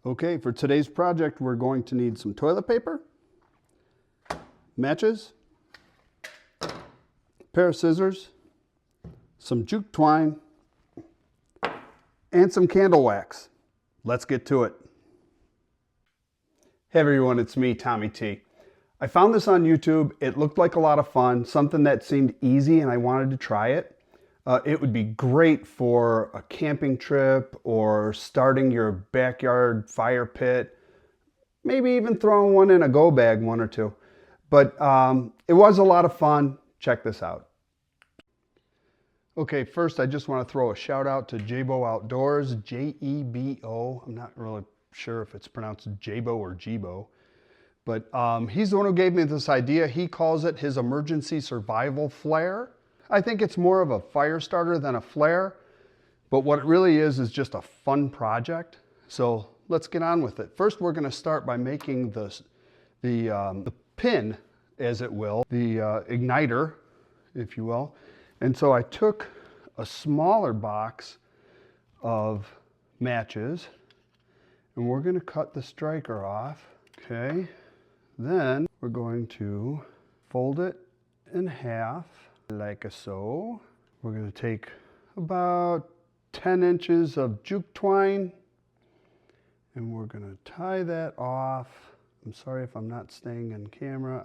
Okay, for today's project, we're going to need some toilet paper, matches, a pair of scissors, some jute twine, and some candle wax. Let's get to it. Hey everyone, it's me, Tommy T. I found this on YouTube. It looked like a lot of fun, something that seemed easy, and I wanted to try it. It would be great for a camping trip or starting your backyard fire pit, maybe even throwing one in a go bag, one or two. But it was a lot of fun. Check this out. Okay, first I just want to throw a shout out to Jebo Outdoors, J-E-B-O. I'm not really sure if it's pronounced Jabo or Jibo, but he's the one who gave me this idea. He calls it his emergency survival flare. I think it's more of a fire starter than a flare, but what it really is just a fun project. So let's get on with it. First, we're going to start by making the pin, as it will, the igniter, if you will. And so I took a smaller box of matches, and we're going to cut the striker off. Okay, then we're going to fold it in half, like so. We're going to take about 10 inches of jute twine, and we're going to tie that off. I'm sorry if I'm not staying in camera.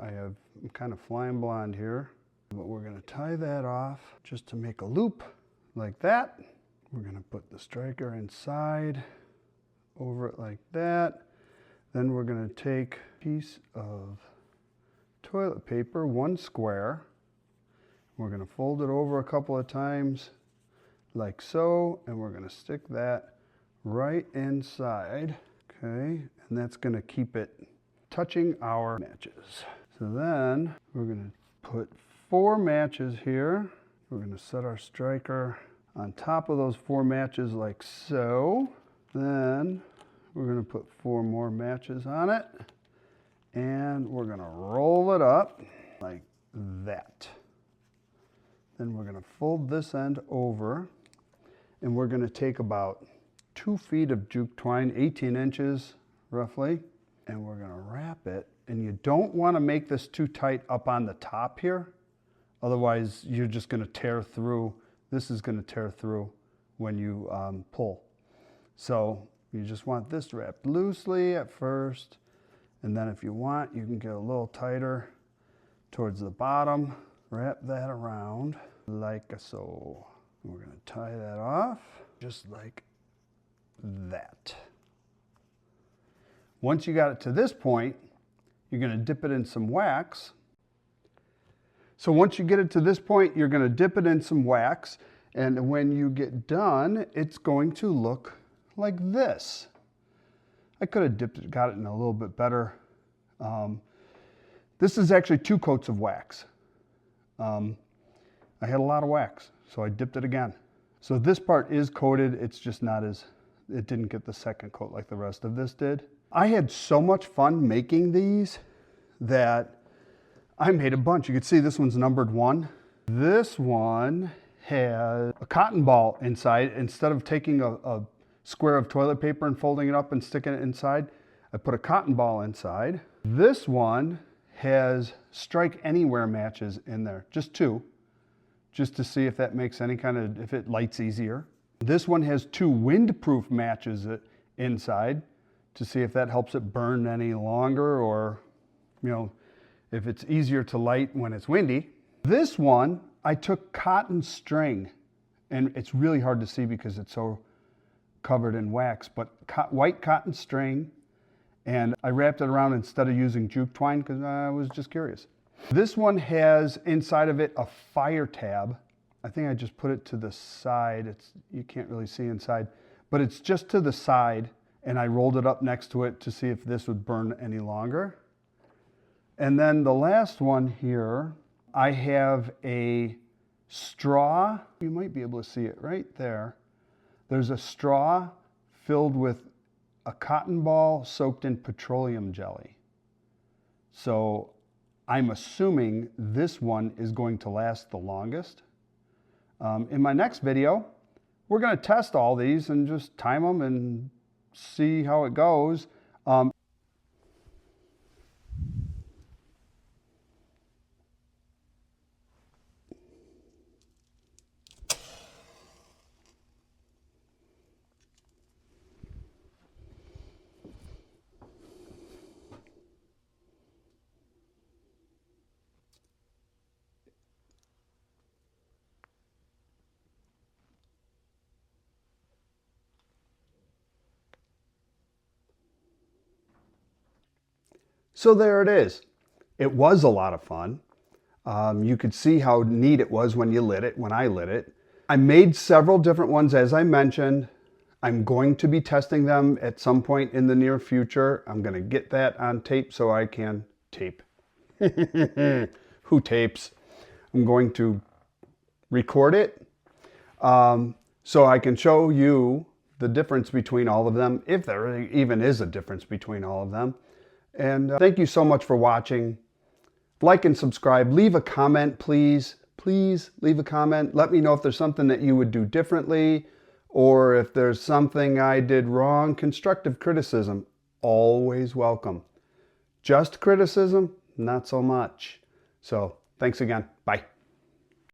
I'm kind of flying blind here. But we're going to tie that off just to make a loop like that. We're going to put the striker inside, over it like that. Then we're going to take a piece of toilet paper, one square. We're going to fold it over a couple of times like so, and we're going to stick that right inside. Okay, and that's going to keep it touching our matches. So then we're going to put 4 matches here. We're going to set our striker on top of those 4 matches like so. Then we're going to put 4 more matches on it, and we're going to roll it up like that. Then we're going to fold this end over, and we're going to take about 2 feet of jute twine, 18 inches roughly, and we're going to wrap it. And you don't want to make this too tight up on the top here. Otherwise, you're just going to tear through. This is going to tear through when you pull. So you just want this wrapped loosely at first. And then if you want, you can get a little tighter towards the bottom. Wrap that around like so. We're going to tie that off just like that. Once you got it to this point, you're going to dip it in some wax. So once you get it to this point, you're going to dip it in some wax. And when you get done, it's going to look like this. I could have got it in a little bit better. This is actually 2 coats of wax. I had a lot of wax, so I dipped it again. So this part is coated, it's just not as, it didn't get the second coat like the rest of this did. I had so much fun making these that I made a bunch. You can see this one's numbered 1. This one has a cotton ball inside. Instead of taking a square of toilet paper and folding it up and sticking it inside, I put a cotton ball inside. This one has strike anywhere matches in there, just 2, just to see if that makes any kind of, if it lights easier. This one has 2 windproof matches inside to see if that helps it burn any longer, or, you know, if it's easier to light when it's windy. This one, I took cotton string, and it's really hard to see because it's so covered in wax, but white cotton string, and I wrapped it around instead of using jute twine because I was just curious. This one has inside of it a fire tab. I think I just put it to the side. You can't really see inside, but it's just to the side, and I rolled it up next to it to see if this would burn any longer. And then the last one here, I have a straw. You might be able to see it right there. There's a straw filled with a cotton ball soaked in petroleum jelly. So I'm assuming this one is going to last the longest. In my next video, we're going to test all these and just time them and see how it goes. So there it is. It was a lot of fun. You could see how neat it was when you lit it, when I lit it. I made several different ones, as I mentioned. I'm going to be testing them at some point in the near future. I'm going to get that on tape so I can tape. Who tapes? I'm going to record it so I can show you the difference between all of them, if there even is a difference between all of them. And thank you so much for watching. Like and subscribe. Leave a comment, please. Please leave a comment. Let me know if there's something that you would do differently, or if there's something I did wrong. Constructive criticism, always welcome. Just criticism, not so much. So thanks again. Bye.